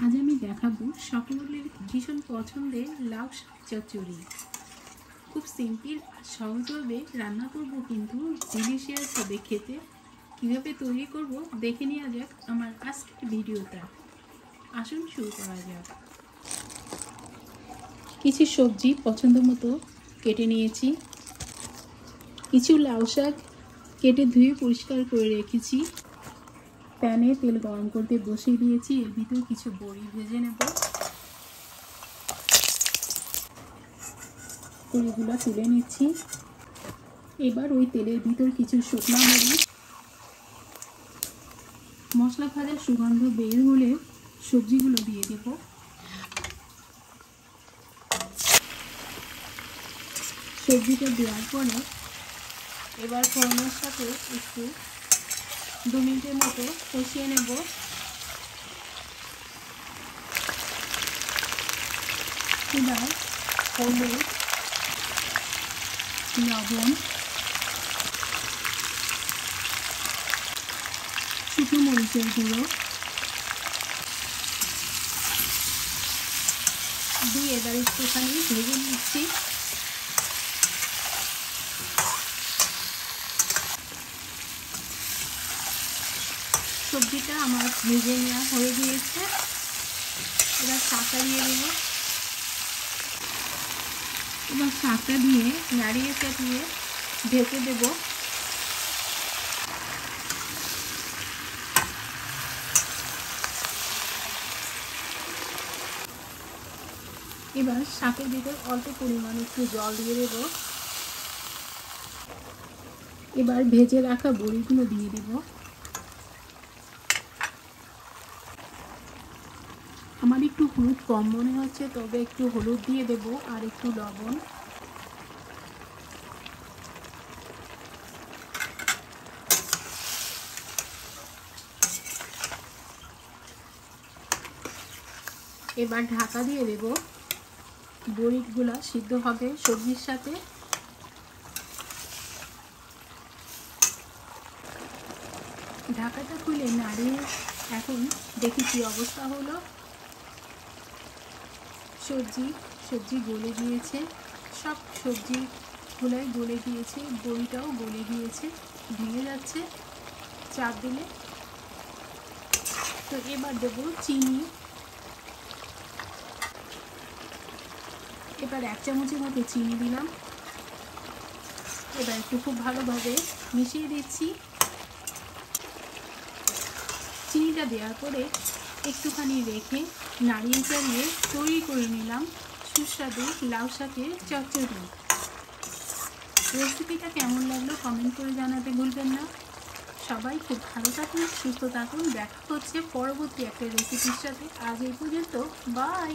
আজ আমি দেখাবো সকলের ভীষণ পছন্দের লাউ শাক চচ্চড়ি। খুব সিম্পল আর সহজভাবে রান্না করব, কিন্তু ডিলিশিয়াস হবে খেতে। কীভাবে তৈরি করব দেখে নেওয়া যাক আমার আজকের ভিডিওটা। আসুন শুরু করা যাক। কিছু সবজি পছন্দ মতো কেটে নিয়েছি। কিছু লাউ শাক কেটে ধুয়ে পরিষ্কার করে রেখেছি। প্যানে তেল গরম করতে বসিয়ে দিয়েছি। এর ভিতরে কিছু বড়ি ভেজে নেব। বড়িগুলো তুলে নিচ্ছি। এবার ওই তেলের ভিতর কিছু শুকনো মরিচ, মশলা ভাজার সুগন্ধ বের হলে সবজিগুলো দিয়ে দেব। সবজিটা দেওয়ার পরে এবার ফোড়নের সাথে একটু 2 মিনিটের মতো কষিয়ে নেব। এবার হলুদ, লবণ, শুকনো মরিচের গুঁড়ো দিয়ে এবার একটুখানি ভেজে নিচ্ছি। সবজিটা আমার ভেজে নেওয়া হয়ে গিয়েছে। এবার শাকটা দিয়ে দেব। এবার শাকটা দিয়ে নাড়িয়ে চাটিয়ে ঢেকে দেব। এবার শাকের ভিতর অল্প পরিমাণ একটু জল দিয়ে দেব। এবার ভেজে রাখা বড়িগুলো দিয়ে দেব। আমার একটু হলুদ কম মনে হচ্ছে, তবে একটু হলুদ দিয়ে দেব আর একটু লবণ। এবার ঢাকা দিয়ে দেব। বড়িগুলো সিদ্ধ হবে সবজির সাথে। ঢাকাটা খুলে নাড়িয়ে এখন দেখি কি অবস্থা হলো। সবজি গলে গিয়েছে, সব সবজিগুলোই গলে গিয়েছে, বড়িটাও গলে গিয়েছে, ভেঙে যাচ্ছে চাপ দিলে। তো এবার দেবো চিনি। এবার 1 চামচের মতো চিনি দিলাম। এবার একটু খুব ভালোভাবে মিশিয়ে দিচ্ছি। চিনিটা দেওয়ার পরে একটুখানি রেখে নাড়িয়ে চাড়িয়ে তৈরি করে নিলাম সুস্বাদু লাউ শাকের চচ্চড়ি। রেসিপিটা কেমন লাগলো কমেন্ট করে জানাতে ভুলবেন না। সবাই খুব ভালো থাকুন, সুস্থ থাকুন। দেখা হচ্ছে পরবর্তী একটা রেসিপির সাথে। আজ এই পর্যন্ত, বাই।